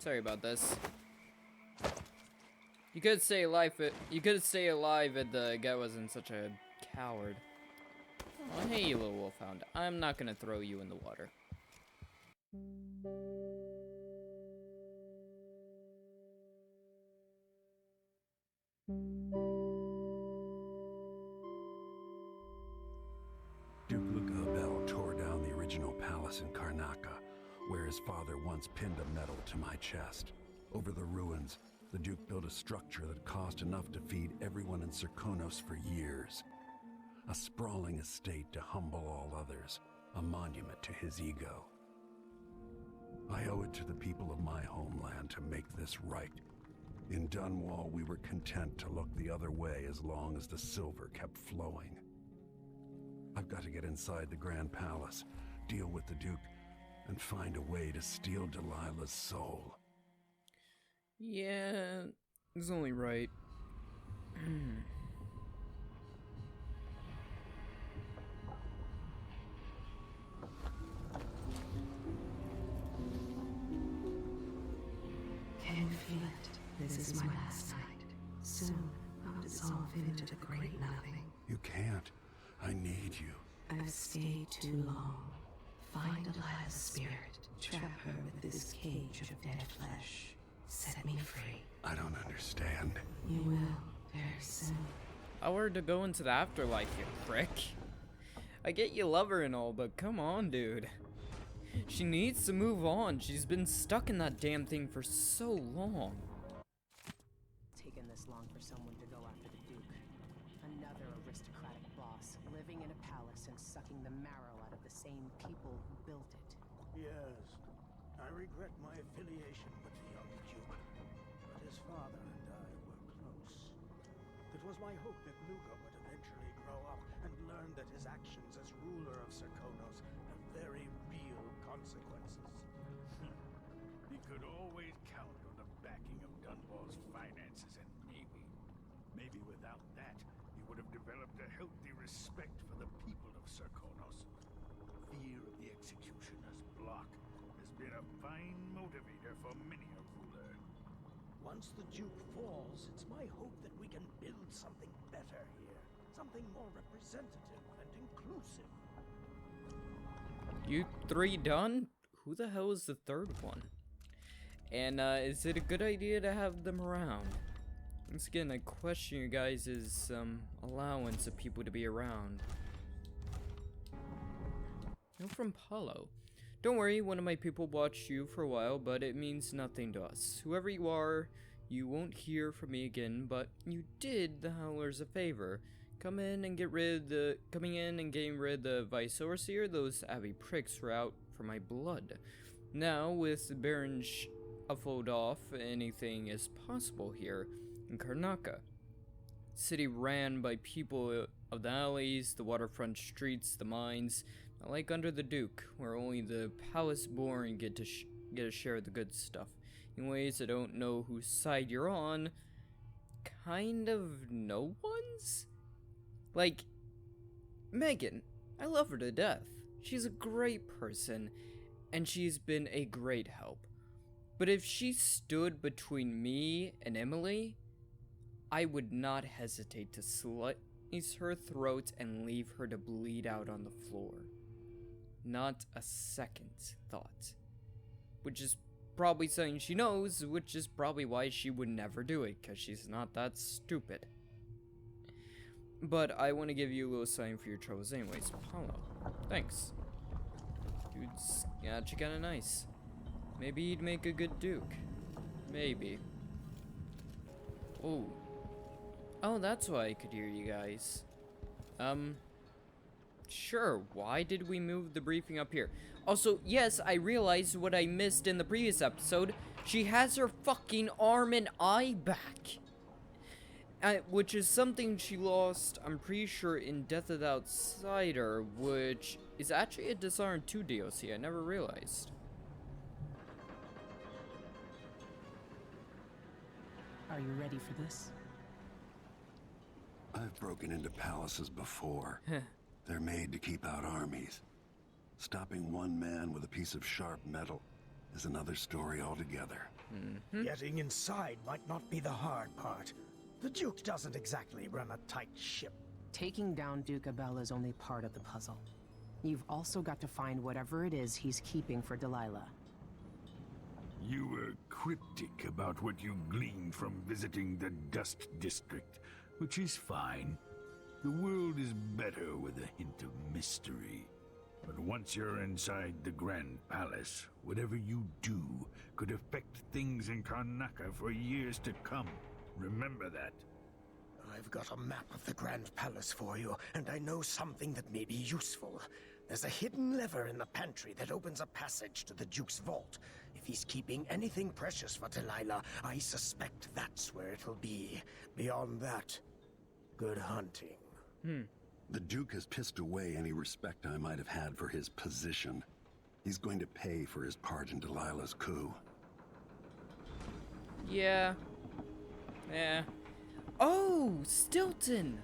Sorry about this. You could stay alive if the guy wasn't such a coward. Oh, hey, you little wolfhound. I'm not gonna throw you in the water. Duke Abele tore down the original palace in Karnaca, where his father once pinned a medal to my chest. Over the ruins, the Duke built a structure that cost enough to feed everyone in Serkonos for years. A sprawling estate to humble all others, a monument to his ego. I owe it to the people of my homeland to make this right. In Dunwell, we were content to look the other way as long as the silver kept flowing. I've got to get inside the Grand Palace, deal with the Duke, and find a way to steal Delilah's soul. Yeah, it's only right. Can you feel it? This is my last night. Soon, I'll dissolve into the great nothing. You can't. I need you. I've stayed too long. Find Delilah's spirit. Trap her with this cage of dead flesh. Set me free. I don't understand. You will, very soon. I wanted to go into the afterlife, you prick. I get you love her and all, but come on, dude. She needs to move on. She's been stuck in that damn thing for so long. Taken this long for someone to go after the Duke. Another aristocratic boss, living in a palace and sucking the marrow out of the same people who built it. Yes, I regret my affiliation with the young Duke, but his father and I were close. It was my hope that Luca would eventually grow up and learn that his actions as ruler of Serkonos have very real consequences. He could always count on the backing of Dunwell's finances, and maybe without that, he would have developed a healthy respect for the people of Serkonos. Fear of the executioner's block has been a fine motivator for many a ruler. Once the Duke falls, it's my hope that we can build something better here. Something more representative and inclusive. You three done? Who the hell is the third one? And is it a good idea to have them around? Once again, I question you guys' allowance of people to be around. No from Paulo. Don't worry, one of my people watched you for a while, but it means nothing to us. Whoever you are, you won't hear from me again, but you did the Howlers a favor. Coming in and getting rid of the Vice Overseer, those Abbey pricks were out for my blood. Now, with Baron shuffled off, anything is possible here in Karnaca. City ran by people of the alleys, the waterfront streets, the mines, not like under the Duke, where only the palace-born get a share of the good stuff. In ways I don't know whose side you're on. Kind of no one's? Like, Megan, I love her to death. She's a great person, and she's been a great help. But if she stood between me and Emily, I would not hesitate to slice her throat and leave her to bleed out on the floor. Not a second thought. Which is probably something she knows, which is probably why she would never do it, because she's not that stupid. But I want to give you a little sign for your troubles anyways. Paulo. Thanks. Dude's actually kind of nice. Maybe he'd make a good Duke. Maybe. Oh. Oh, that's why I could hear you guys. Sure, why did we move the briefing up here? Also, yes, I realized what I missed in the previous episode. She has her fucking arm and eye back. Which is something she lost, I'm pretty sure, in Death of the Outsider, which is actually a Dishonored 2 DLC. I never realized. Are you ready for this? I've broken into palaces before. They're made to keep out armies. Stopping one man with a piece of sharp metal is another story altogether. Getting inside might not be the hard part. The Duke doesn't exactly run a tight ship. Taking down Duke Abele is only part of the puzzle. You've also got to find whatever it is he's keeping for Delilah. You were cryptic about what you gleaned from visiting the Dust District, which is fine. The world is better with a hint of mystery. But once you're inside the Grand Palace, whatever you do could affect things in Karnaca for years to come. Remember that. I've got a map of the Grand Palace for you, and I know something that may be useful. There's a hidden lever in the pantry that opens a passage to the Duke's vault. If he's keeping anything precious for Delilah, I suspect that's where it'll be. Beyond that, good hunting. The Duke has pissed away any respect I might have had for his position. He's going to pay for his part in Delilah's coup. Yeah. Oh, Stilton!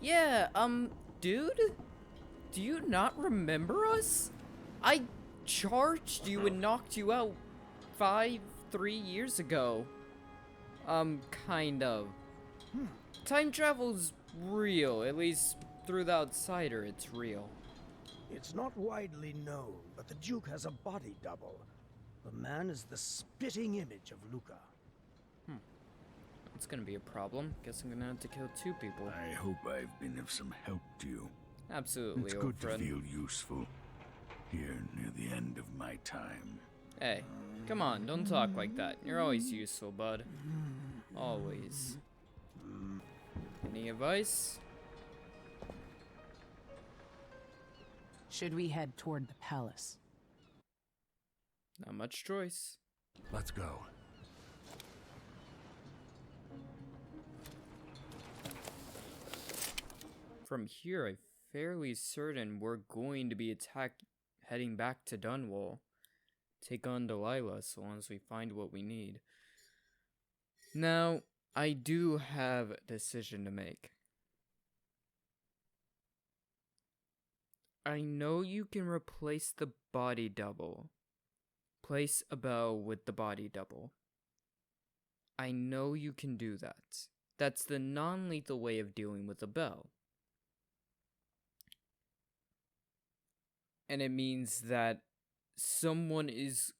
Yeah, dude? Do you not remember us? I charged you and knocked you out 3 years ago. Kind of. Time travel's real, at least through the outsider, it's real. It's not widely known, but the Duke has a body double. The man is the spitting image of Luca. It's gonna be a problem. Guess I'm gonna have to kill 2 people. I hope I've been of some help to you. Absolutely, It's old good friend. to feel useful here near the end of my time. Hey, come on, don't talk like that. You're always useful, bud. Always. Any advice? Should we head toward the palace? Not much choice. Let's go. From here, I'm fairly certain we're going to be heading back to Dunwell. Take on Delilah so long as we find what we need. Now, I do have a decision to make. I know you can replace the body double. Place Abele with the body double. I know you can do that. That's the non-lethal way of dealing with Abele. And it means that someone is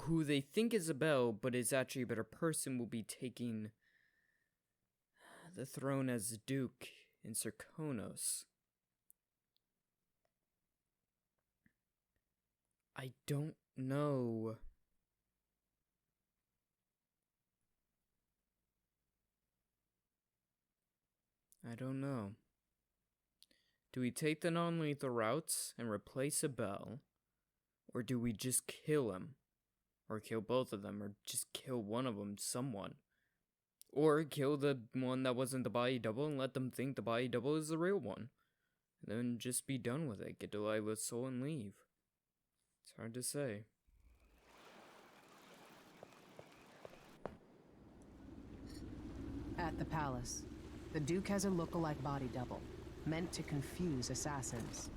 who they think is Abele, but is actually a better person, will be taking the throne as Duke in Serkonos. I don't know. I don't know. Do we take the non-lethal routes and replace Abele? Or do we just kill him? Or kill both of them? Or just kill one of them, someone? Or kill the one that wasn't the body double and let them think the body double is the real one? And then just be done with it. Get Delilah's soul and leave. It's hard to say. At the palace, the Duke has a look-alike body double, meant to confuse assassins.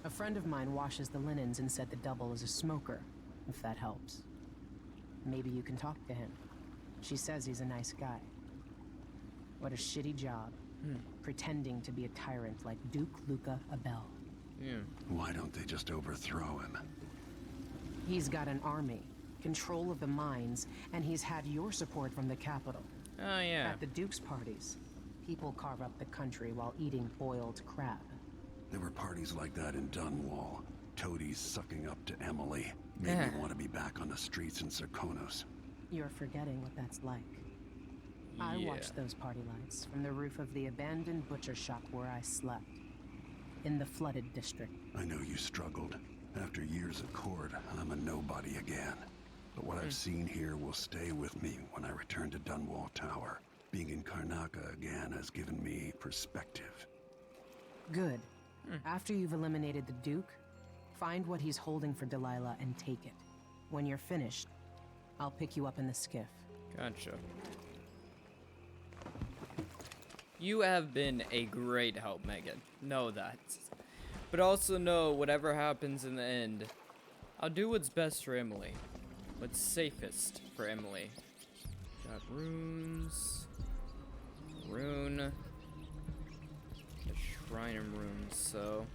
A friend of mine washes the linens and said the double is a smoker, if that helps. Maybe you can talk to him. She says he's a nice guy. What a shitty job, pretending to be a tyrant like Duke Luca Abele. Yeah. Why don't they just overthrow him? He's got an army, control of the mines, and he's had your support from the capital. Oh, yeah. At the Duke's parties, people carve up the country while eating boiled crab. There were parties like that in Dunwell. Toadies sucking up to Emily. Made me want to be back on the streets in Serkonos. You're forgetting what that's like. I watched those party lights from the roof of the abandoned butcher shop where I slept. In the flooded district. I know you struggled. After years at court, I'm a nobody again. But what I've seen here will stay with me when I return to Dunwell Tower. Being in Karnaca again has given me perspective. Good. After you've eliminated the Duke, find what he's holding for Delilah and take it. When you're finished, I'll pick you up in the skiff. Gotcha. You have been a great help, Megan. Know that. But also know, whatever happens in the end, I'll do what's best for Emily. What's safest for Emily. Got runes. Rune. A shrine and runes, so...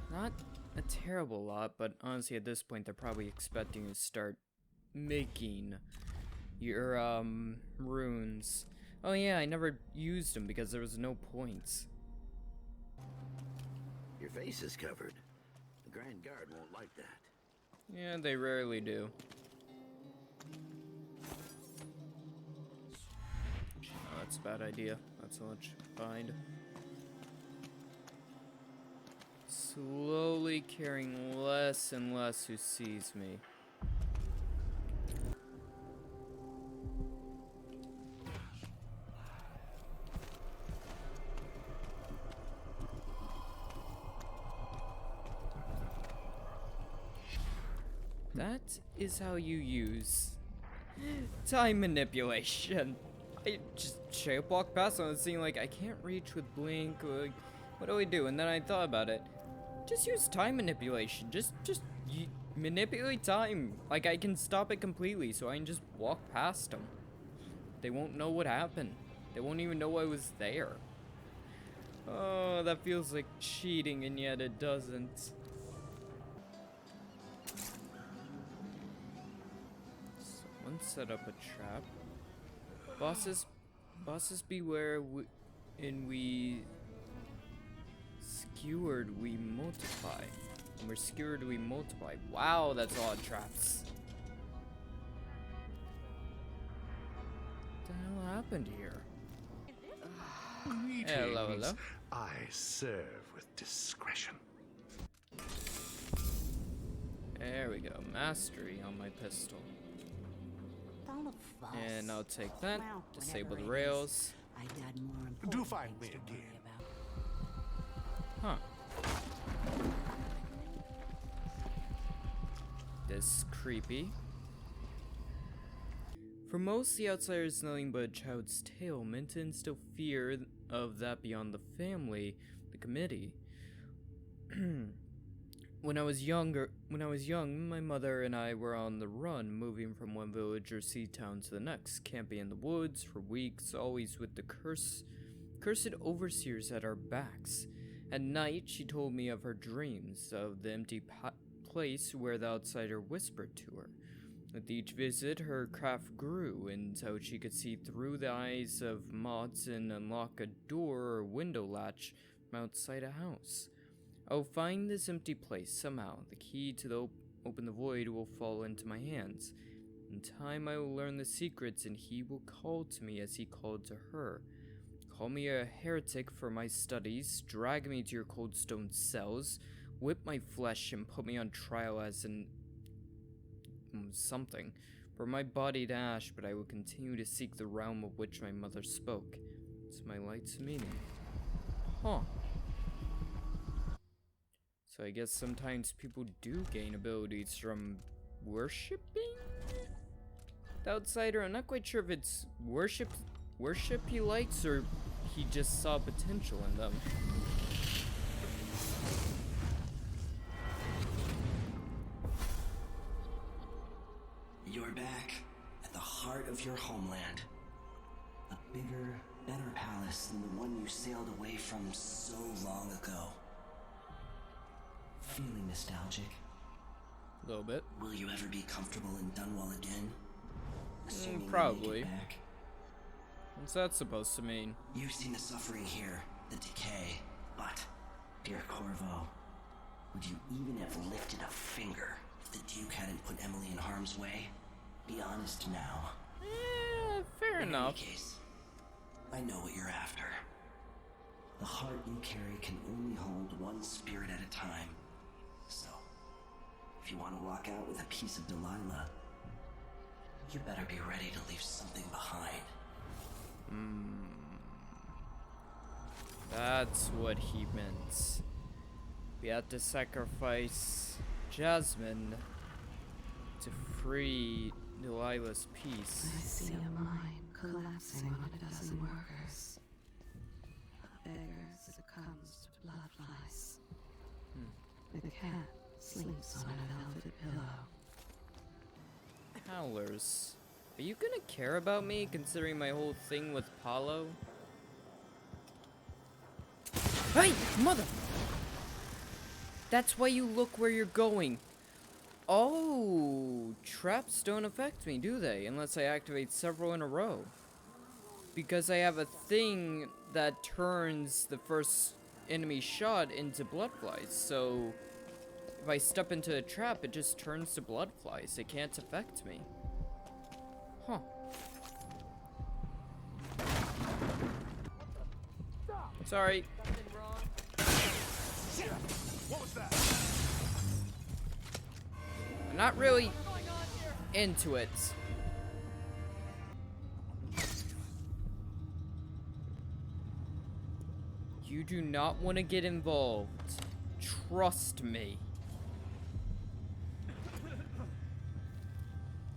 Not a terrible lot, but honestly at this point they're probably expecting you to start making your, runes. Oh yeah, I never used them because there was no points. Your face is covered. The Grand Guard won't like that. Yeah, they rarely do. Oh, that's a bad idea. That's all I should find. Slowly caring less and less who sees me. That is how you use time manipulation. I just straight up walked past and seeing like I can't reach with blink. Like, what do I do? And then I thought about it. Just use time manipulation. Just manipulate time. Like I can stop it completely, so I can just walk past them. They won't know what happened. They won't even know I was there. Oh, that feels like cheating, and yet it doesn't. Someone set up a trap. Bosses beware. We skewered, we multiply. When we're skewered, we multiply. Wow, that's a lot of traps. What the hell happened here? Hello, hello. I serve with discretion. There we go. Mastery on my pistol. And I'll take that. Disable the rails. Do find me again. Huh. This creepy. For most, the outsider is nothing but a child's tale, meant to instill fear of that beyond the family, the committee. When I was young, my mother and I were on the run, moving from one village or sea town to the next, camping in the woods for weeks, always with the cursed overseers at our backs. At night, she told me of her dreams, of the empty place where the outsider whispered to her. With each visit, her craft grew until she could see through the eyes of moths and unlock a door or window latch from outside a house. I'll find this empty place somehow. The key to open the void will fall into my hands. In time, I will learn the secrets, and he will call to me as he called to her. Call me a heretic for my studies, drag me to your cold stone cells, whip my flesh, and put me on trial as an something. Burn my body to ash, but I will continue to seek the realm of which my mother spoke. It's my life's meaning. Huh. So I guess sometimes people do gain abilities from worshipping the outsider. I'm not quite sure if it's worship he likes or he just saw potential in them. You're back at the heart of your homeland. A bigger, better palace than the one you sailed away from so long ago. Feeling nostalgic? A little bit. Will you ever be comfortable in Dunwell again? Assuming you probably. make it back. What's that supposed to mean? You've seen the suffering here, the decay, but, dear Corvo, would you even have lifted a finger if the Duke hadn't put Emily in harm's way? Be honest now. Fair enough. In any case, I know what you're after. The heart you carry can only hold one spirit at a time. So, if you want to walk out with a piece of Delilah, you better be ready to leave something behind. That's what he meant. We had to sacrifice Jasmine to free Delilah's peace. I see a mine collapsing on a dozen workers. A beggar succumbs to blood flies. The cat sleeps on a velvet pillow. Howlers. Are you gonna care about me, considering my whole thing with Paulo? Hey, mother! That's why you look where you're going. Oh, traps don't affect me, do they? Unless I activate several in a row. Because I have a thing that turns the first enemy shot into blood flies. So if I step into a trap, it just turns to blood flies. It can't affect me. Huh. Sorry. What was that? I'm not really into it. You do not want to get involved. Trust me.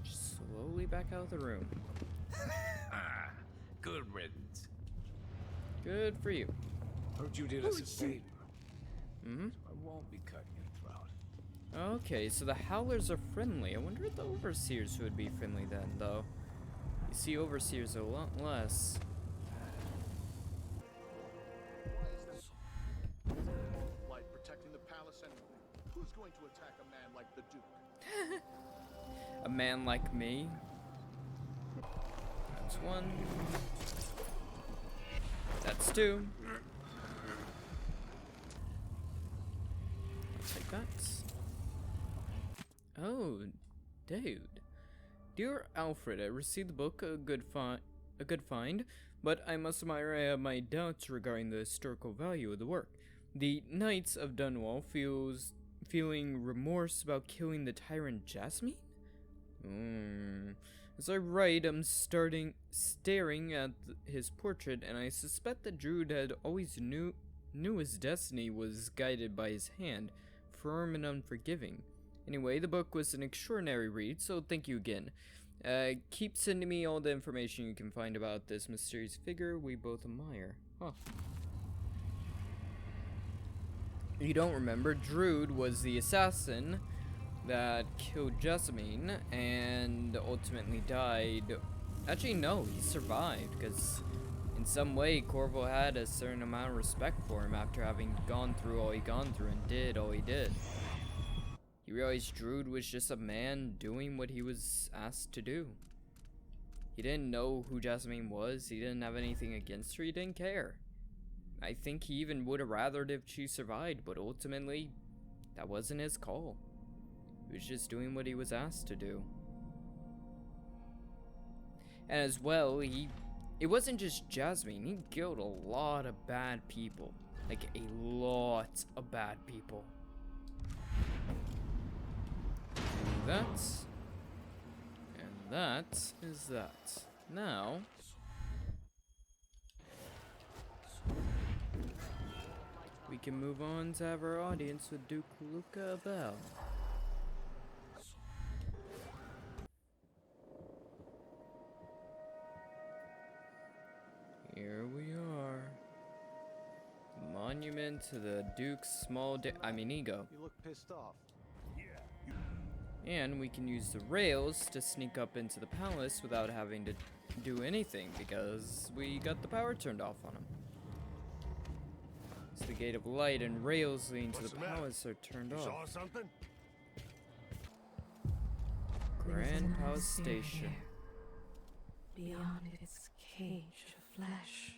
Just slowly back out of the room. Good riddance. Good for you. Heard you did us a favor. Mm-hmm. I won't be cutting your throat. Okay, so the Howlers are friendly. I wonder if the Overseers would be friendly then, though. You see, Overseers are a lot less. Light protecting the palace, and who's going to attack a man like the Duke? A man like me. That's one. That's two. I'll take that. Oh, dude. Dear Alfred, I received the book, a good find, but I must admire I have my doubts regarding the historical value of the work. The Knights of Dunwell feeling remorse about killing the tyrant Jasmine? As I write, I'm staring at his portrait, and I suspect that Druid had always knew his destiny was guided by his hand, firm and unforgiving. Anyway, the book was an extraordinary read, so thank you again. Keep sending me all the information you can find about this mysterious figure we both admire. Huh. You don't remember, Druid was the assassin that killed Jasmine and ultimately died. Actually, no, he survived because in some way Corvo had a certain amount of respect for him after having gone through all he gone through and did all he did. He realized Druid was just a man doing what he was asked to do. He didn't know who Jasmine was, he didn't have anything against her, he didn't care. I think he even would have rathered if she survived, but ultimately, that wasn't his call. He was just doing what he was asked to do. And as well, it wasn't just Jasmine, he killed a lot of bad people. Like, a lot of bad people. And that is that. Now, we can move on to have our audience with Duke Luca Abele. Here we are. Monument to the Duke's ego. You look pissed off. And we can use the rails to sneak up into the palace without having to do anything because we got the power turned off on him. So the gate of light and rails leading to the palace are turned off. Saw something? Grand Palace Station. Beyond its cage of flesh.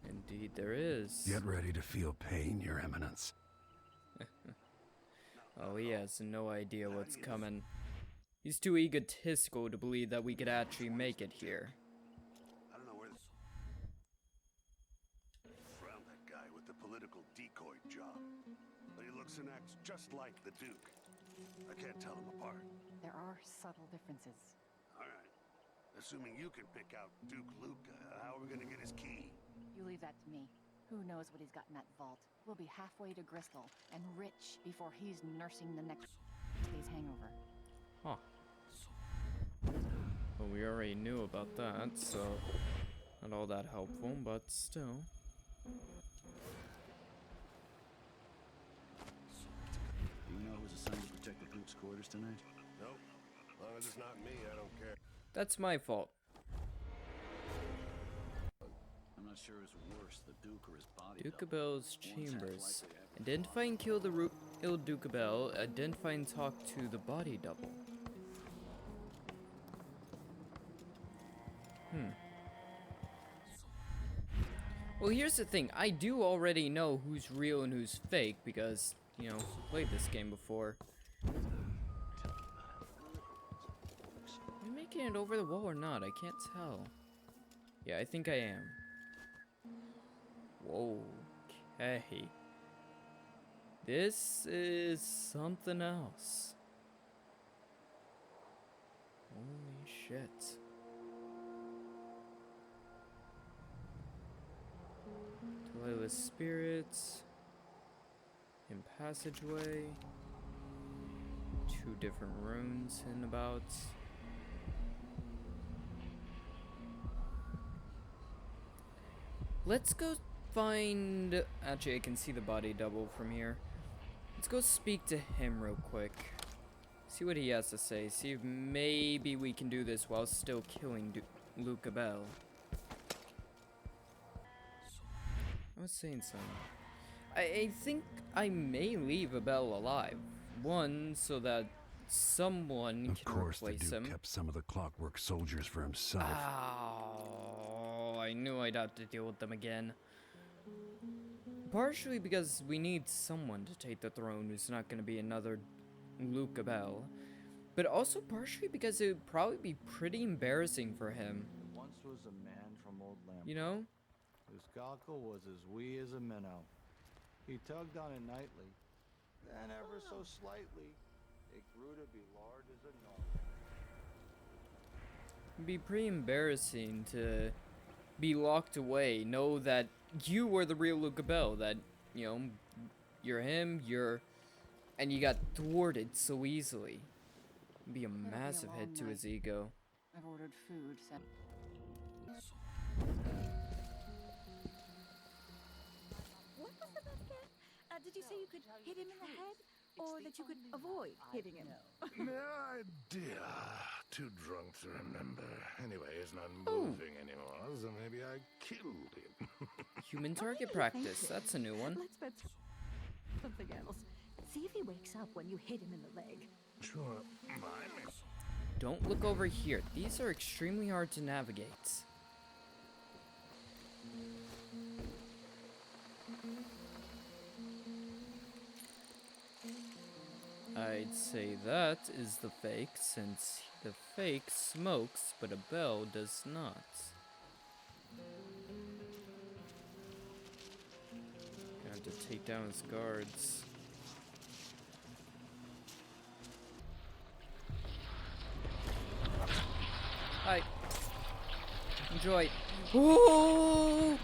Indeed there is. Get ready to feel pain, Your Eminence. Oh, he has no idea what's coming. He's too egotistical to believe that we could actually make it here. I don't know where this... Found that guy with the political decoy job. But he looks and acts just like the Duke. I can't tell them apart. There are subtle differences. Alright. Assuming you can pick out Duke Luca, how are we gonna get his key? You leave that to me. Who knows what he's got in that vault? We'll be halfway to Bristol and rich before he's nursing the next day's hangover. Huh. Well, we already knew about that, so not all that helpful, but still. papers tonight? Nope. As long as it's not me, I don't care. That's my fault. I'm not sure it's worse, the Duke or his body. Duke Abele's chambers. Identify and kill the ill Duke Abele. Identify and talk to the body double. Well, here's the thing. I do already know who's real and who's fake because, you know, I played this game before. Am I making it over the wall or not? I can't tell. Yeah, I think I am. Whoa. Okay. This is something else. Holy shit. Delilah's spirits. In passageway. 2 different rooms in about. Let's go find. Actually, I can see the body double from here. Let's go speak to him real quick. See what he has to say. See if maybe we can do this while still killing Luke Abele. I was saying something. I think I may leave Abele alive. One, so that someone can replace him. Of course, the Duke kept some of the Clockwork Soldiers for himself. Oh, I knew I'd have to deal with them again. Partially because we need someone to take the throne who's not going to be another Luke Abele. But also partially because it would probably be pretty embarrassing for him. Once was a man from Old Lamp. You know? His cockle was as wee as a minnow. He tugged on it nightly. Then ever so slightly, it grew to be large as a gnome. It'd be pretty embarrassing to be locked away, know that you were the real Luke Abele, that, you know, you're him, and you got thwarted so easily. It'd be a massive hit to his ego. I've ordered food, so... What was the bet again? Did you say you could hit him in the head? Or that you could avoid hitting him? No idea. Too drunk to remember. Anyway, he's not moving anymore, so maybe I killed him. Human target practice. That's a new one. Let's bet something else. See if he wakes up when you hit him in the leg. Sure. Mine. Don't look over here. These are extremely hard to navigate. I'd say that is the fake, since the fake smokes, but Abele does not. Gonna have to take down his guards. Hi. Enjoy. Whoa!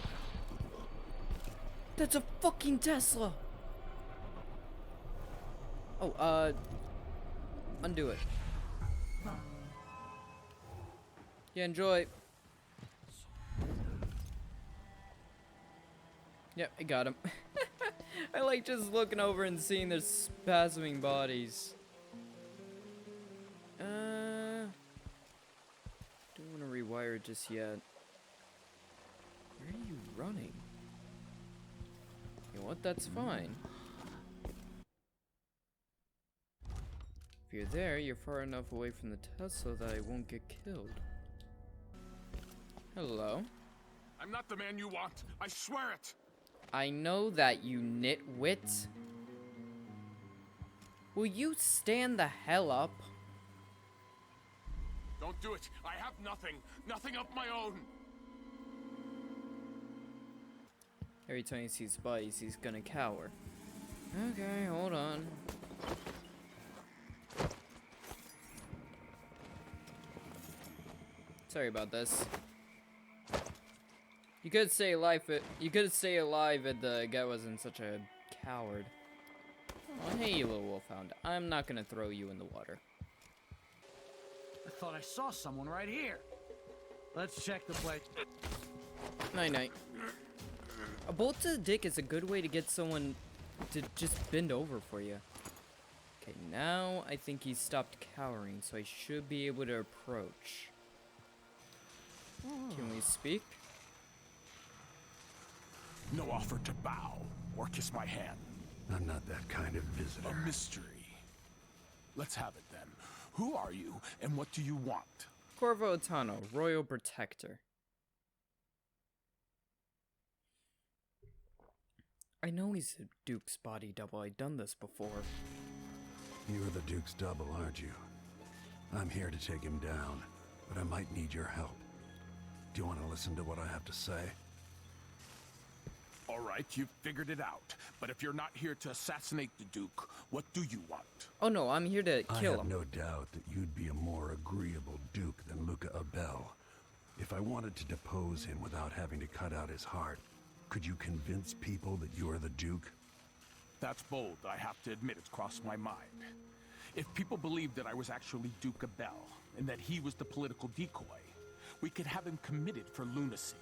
That's a fucking Tesla! Oh, undo it. Yeah, enjoy. Yep, I got him. I like just looking over and seeing their spasming bodies. Don't want to rewire it just yet. Where are you running? You know what? That's fine. If you're there, you're far enough away from the Tesla that I won't get killed. Hello? I'm not the man you want. I swear it. I know that, you nitwit. Will you stand the hell up? Don't do it. I have nothing. Nothing of my own. Every time he sees bodies, he's gonna cower. Okay, hold on. Sorry about this. You could stay alive if the guy wasn't such a coward. Oh, hey, you little wolfhound. I'm not gonna throw you in the water. I thought I saw someone right here. Let's check the place. Night-night. A bolt to the dick is a good way to get someone to just bend over for you. Okay, now I think he stopped cowering, so I should be able to approach. Can we speak? No offer to bow or kiss my hand. I'm not that kind of visitor. A mystery. Let's have it then. Who are you, and what do you want? Corvo Otano, Royal Protector. I know he's the Duke's body double. I've done this before. You're the Duke's double, aren't you? I'm here to take him down, but I might need your help. Do you want to listen to what I have to say? All right, you've figured it out. But if you're not here to assassinate the Duke, what do you want? Oh no, I'm here to kill him. I have no doubt that you'd be a more agreeable Duke than Luca Abele. If I wanted to depose him without having to cut out his heart, could you convince people that you are the Duke? That's bold. I have to admit it's crossed my mind. If people believed that I was actually Duke Abele, and that he was the political decoy, we could have him committed for lunacy.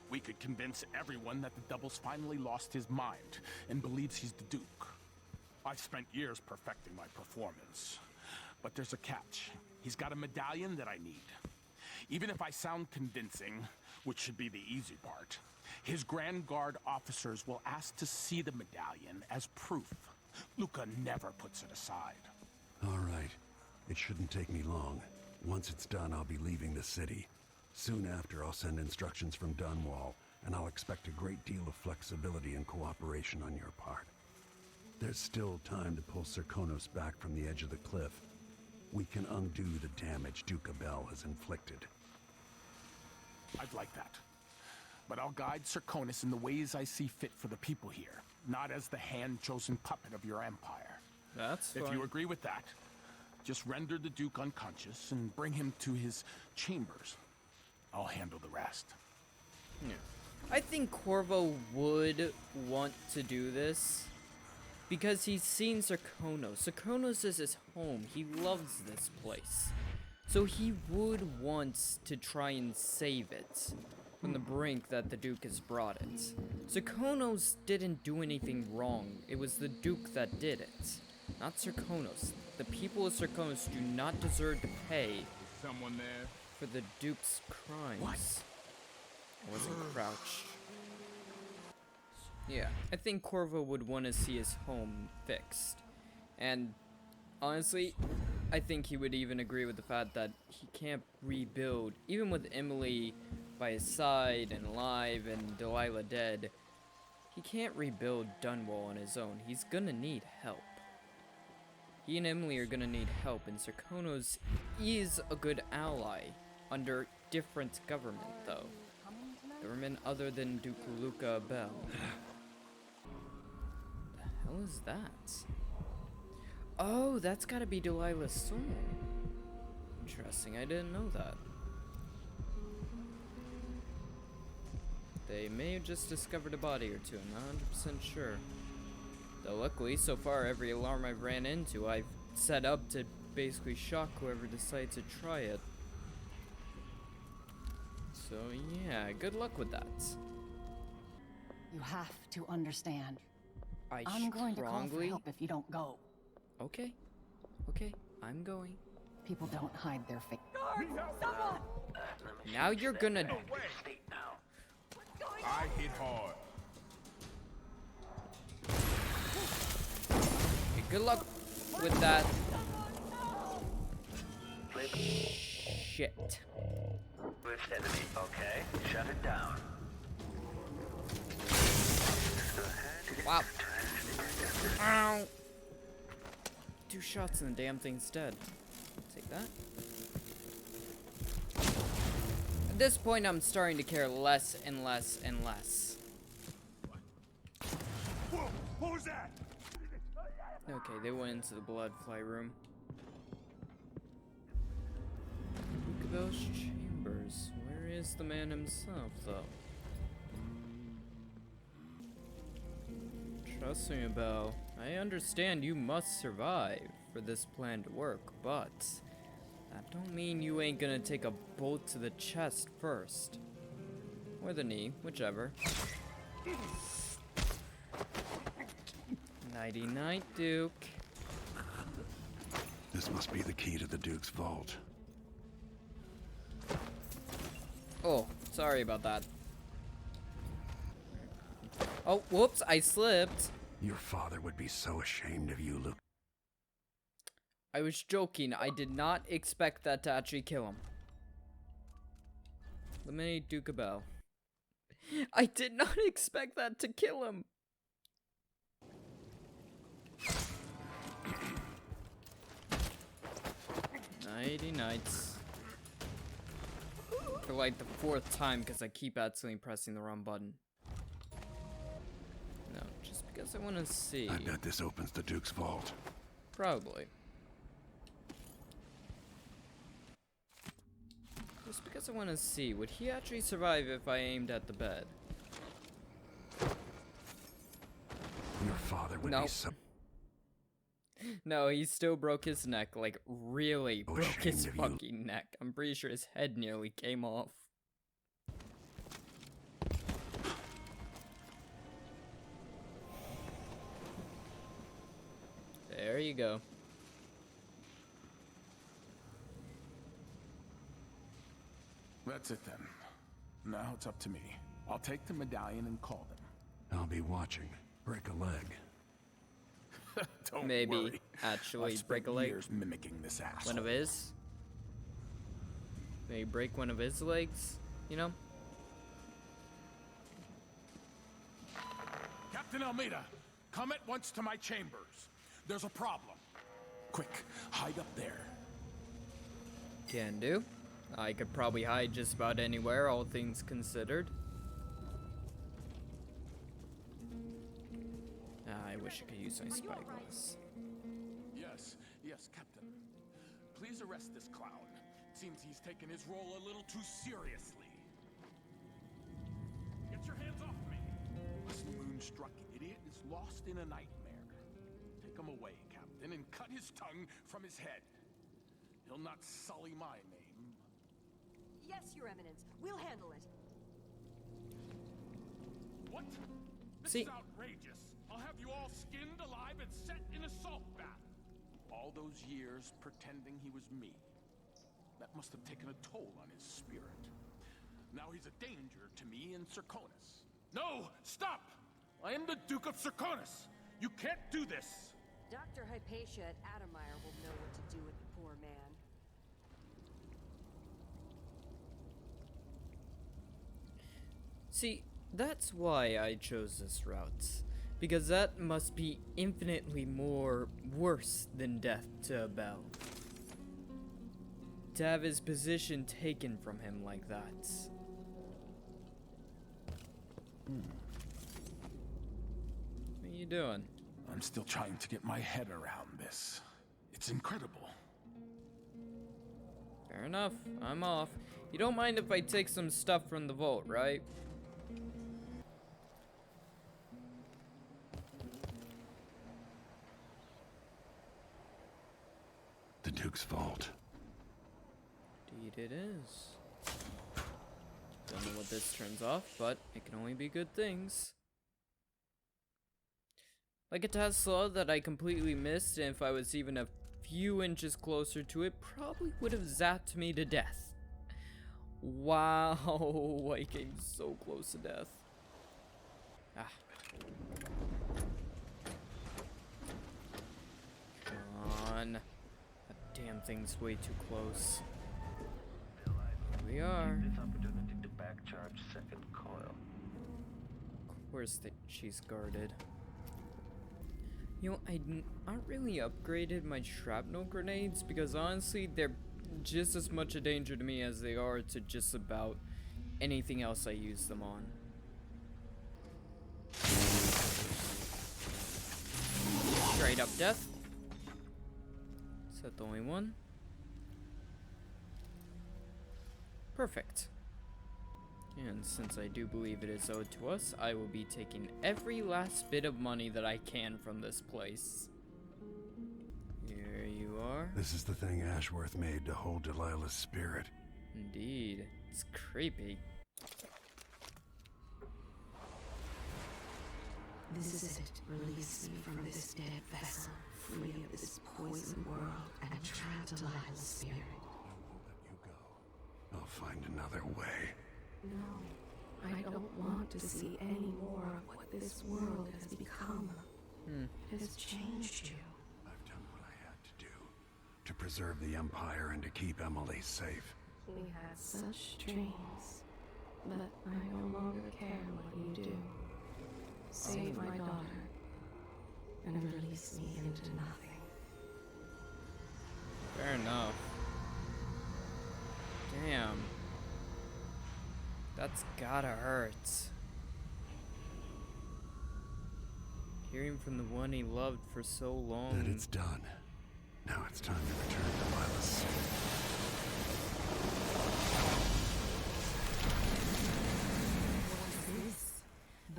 We could convince everyone that the Double's finally lost his mind and believes he's the Duke. I've spent years perfecting my performance. But there's a catch. He's got a medallion that I need. Even if I sound convincing, which should be the easy part, his Grand Guard officers will ask to see the medallion as proof. Luca never puts it aside. All right. It shouldn't take me long. Once it's done, I'll be leaving the city. Soon after, I'll send instructions from Dunwell, and I'll expect a great deal of flexibility and cooperation on your part. There's still time to pull Serkonos back from the edge of the cliff. We can undo the damage Duke Abele has inflicted. I'd like that. But I'll guide Serkonos in the ways I see fit for the people here, not as the hand-chosen puppet of your empire. That's fine. If you agree with that, just render the Duke unconscious and bring him to his chambers. I'll handle the rest. Yeah. I think Corvo would want to do this because he's seen Serkonos. Serkonos is his home. He loves this place. So he would want to try and save it from the brink that the Duke has brought it. Serkonos didn't do anything wrong. It was the Duke that did it, not Serkonos. The people of Serkonos do not deserve to pay Someone there? for the Duke's crimes. What? I wasn't crouched. Yeah, I think Corvo would want to see his home fixed. And honestly, I think he would even agree with the fact that he can't rebuild, even with Emily by his side and alive and Delilah dead, he can't rebuild Dunwell on his own. He's gonna need help. He and Emily are gonna need help, and Serkonos is a good ally under different government, though. Government other than Duke Luca Abele. The hell is that? Oh, that's gotta be Delilah's soul. Interesting, I didn't know that. They may have just discovered a body or two, I'm not 100% sure. Though luckily, so far, every alarm I've ran into, I've set up to basically shock whoever decides to try it. So yeah, good luck with that. You have to understand. I'm going to call for help if you don't go. Okay. Okay, I'm going. People don't hide their face. Someone! Now you're gonna... I hit hard. Okay, good luck with that. Shit. With enemy, okay? Shut it down. Wow. Ow. 2 shots and the damn thing's dead. Take that. At this point, I'm starting to care less and less and less. Whoa, what was that? Okay, they went into the blood fly room. Look at those chambers. Where is the man himself, though? Trust me, Abele. I understand you must survive for this plan to work, but that don't mean you ain't gonna take a bolt to the chest first. Or the knee, whichever. Nighty-night, Duke. This must be the key to the Duke's vault. Oh, sorry about that. Oh, whoops, I slipped. Your father would be so ashamed of you, Luke. I was joking. I did not expect that to actually kill him. Eliminate Duke Abele. I did not expect that to kill him. Nighty nights. For like the 4th time because I keep accidentally pressing the wrong button. No, just because I want to see. I bet this opens the Duke's vault. Probably. Just because I want to see, would he actually survive if I aimed at the bed? Your father would be so... No, he still broke his neck, like really broke his fucking neck. I'm pretty sure his head nearly came off. There you go. That's it then. Now it's up to me. I'll take the medallion and call them. I'll be watching. Break a leg. Don't Maybe worry. actually I've break a spent leg. years mimicking this asshole. One of his. Maybe break one of his legs, you know? Captain Almeida, come at once to my chambers. There's a problem. Quick, hide up there. Can do. I could probably hide just about anywhere, all things considered. I wish I could use my spyglass. Yes, Captain. Please arrest this clown. Seems he's taken his role a little too seriously. Get your hands off me! This moonstruck idiot is lost in a nightmare. Take him away, Captain, and cut his tongue from his head. He'll not sully my name. Yes, Your Eminence. We'll handle it. What? This is outrageous. I'll have you all skinned alive and set in a salt bath. All those years pretending he was me. That must have taken a toll on his spirit. Now he's a danger to me and Serconis. No! Stop! I am the Duke of Serconis! You can't do this! Dr. Hypatia at Adamire will know what to do with the poor man. See, that's why I chose this route. Because that must be infinitely more worse than death to Abele. To have his position taken from him like that. What are you doing? I'm still trying to get my head around this. It's incredible. Fair enough. I'm off. You don't mind if I take some stuff from the vault, right? The Duke's vault. Indeed it is. Don't know what this turns off, but it can only be good things. Like a Tesla that I completely missed, and if I was even a few inches closer to it, probably would have zapped me to death. Wow, I came so close to death. Ah. Come on. That damn thing's way too close. Here we are. This opportunity to backcharge second coil. Of course that she's guarded. You know, I not really upgraded my shrapnel grenades because honestly, they're just as much a danger to me as they are to just about anything else I use them on. Straight up death. Is that the only one? Perfect. And since I do believe it is owed to us, I will be taking every last bit of money that I can from this place. Here you are. This is the thing Ashworth made to hold Delilah's spirit. Indeed. It's creepy. This is it. Release me from this dead vessel, free of this poison world and Delilah's spirit. I won't let you go. I'll find another way. No, I don't want to see any more of what this world has become. It has changed you. I've done what I had to do to preserve the Empire and to keep Emily safe. We had such dreams, but I no longer care what you do. Save my daughter, and release me into nothing. Fair enough. Damn. That's gotta hurt. Hearing from the one he loved for so long. But it's done. Now it's time to return to Delilah's soul. What is this?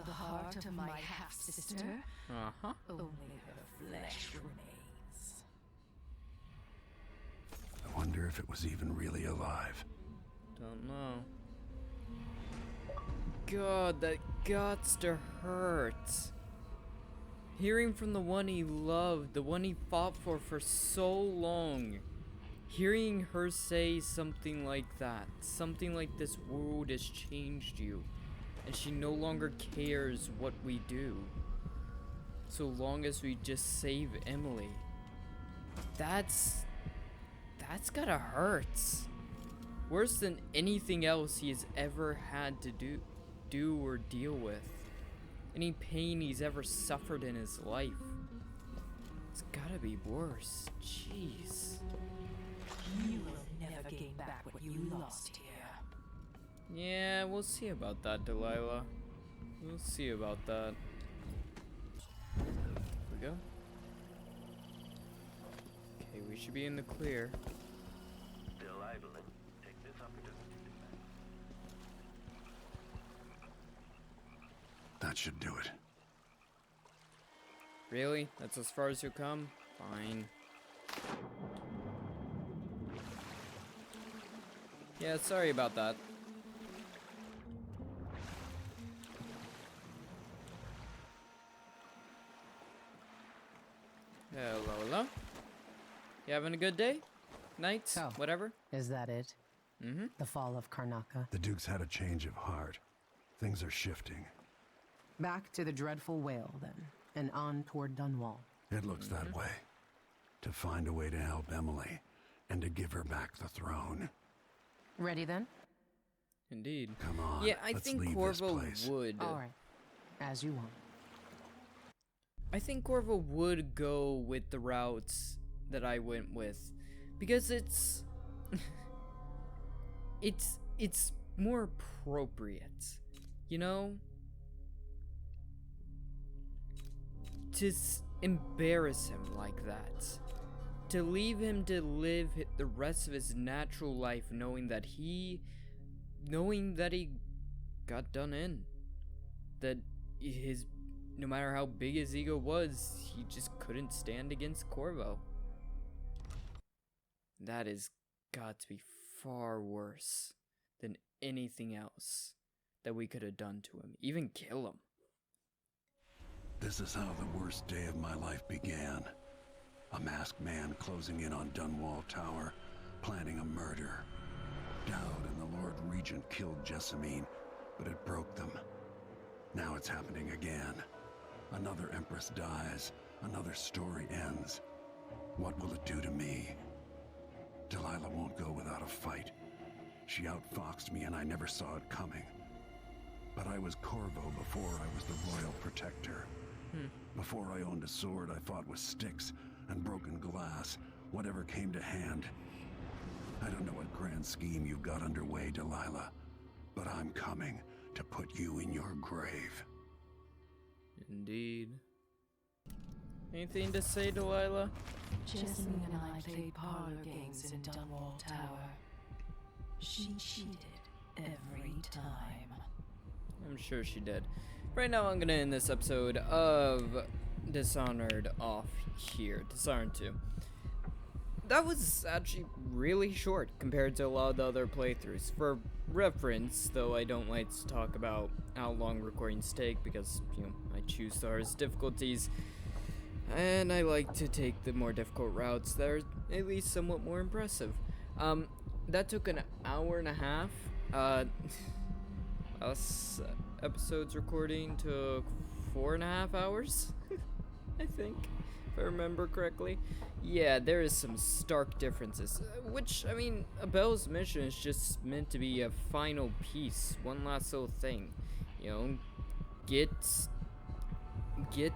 The heart of my half-sister? Uh-huh. Only her flesh remains. I wonder if it was even really alive. Don't know. God, that gots to hurt. Hearing from the one he loved, the one he fought for so long. Hearing her say something like that. Something like this world has changed you. And she no longer cares what we do. So long as we just save Emily. That's gotta hurt. Worse than anything else he has ever had to do or deal with. Any pain he's ever suffered in his life. It's gotta be worse. Jeez. You will never gain back what you lost here. Yeah, we'll see about that, Delilah. We'll see about that. Here we go. Okay, we should be in the clear. Delilah, take this opportunity to That should do it. Really? That's as far as you'll come? Fine. Yeah, sorry about that. Hello. You having a good day? Night? So, Whatever? Is that it? Mm-hmm. The fall of Karnaca. The Duke's had a change of heart. Things are shifting. Back to the dreadful whale, then, and on toward Dunwell. It looks that way. To find a way to help Emily, and to give her back the throne. Ready then? Indeed. Come on, yeah, I let's think leave Corvo this place. would. Alright. As you want. I think Corvo would go with the routes that I went with. Because it's... it's more appropriate. You know? To embarrass him like that. To leave him to live the rest of his natural life knowing that he got done in. That his, no matter how big his ego was, he just couldn't stand against Corvo. That has got to be far worse than anything else that we could have done to him. Even kill him. This is how the worst day of my life began. A masked man closing in on Dunwell Tower, planning a murder. Dowd and the Lord Regent killed Jessamine, but it broke them. Now it's happening again. Another Empress dies, another story ends. What will it do to me? Delilah won't go without a fight. She outfoxed me and I never saw it coming. But I was Corvo before I was the Royal Protector. Before I owned a sword, I fought with sticks and broken glass, whatever came to hand. I don't know what grand scheme you've got underway, Delilah, but I'm coming to put you in your grave. Indeed. Anything to say, Delilah? Jessamine and I played parlor games in Dunwell Tower. She cheated every time. I'm sure she did. Right now, I'm gonna end this episode of Dishonored off here. Dishonored 2. That was actually really short compared to a lot of the other playthroughs. For reference, though I don't like to talk about how long recordings take because, you know, I choose the hardest difficulties. And I like to take the more difficult routes that are at least somewhat more impressive. That took an hour and a half. Us episodes recording took 4.5 hours, I think, if I remember correctly. Yeah, there is some stark differences, which, I mean, Abele's mission is just meant to be a final piece, one last little thing, you know, get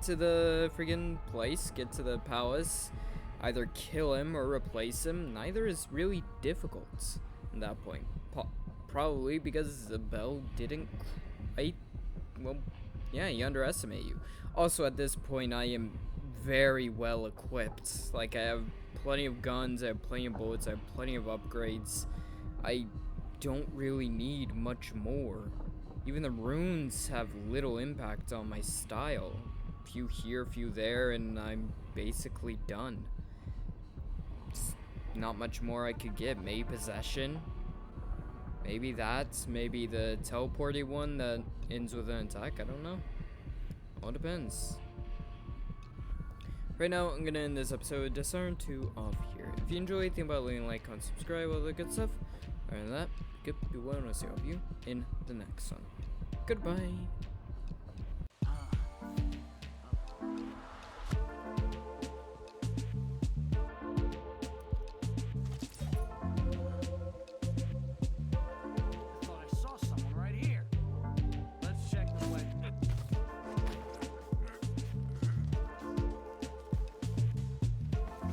to the friggin' place, get to the palace, either kill him or replace him. Neither is really difficult at that point. Probably because Abele didn't quite, well, yeah, he underestimated you. Also, at this point, I am very well equipped. Like, I have plenty of guns, I have plenty of bullets, I have plenty of upgrades. I don't really need much more. Even the runes have little impact on my style. Few here, few there, and I'm basically done. It's not much more I could get. Maybe possession. Maybe that. Maybe the teleporty one that ends with an attack. I don't know. All depends. Right now, I'm gonna end this episode of Dishonored 2 off here. If you enjoyed, think about leaving a like, comment, subscribe, all that good stuff. Other than that, goodbye, and I'll see all of you in the next one. Goodbye.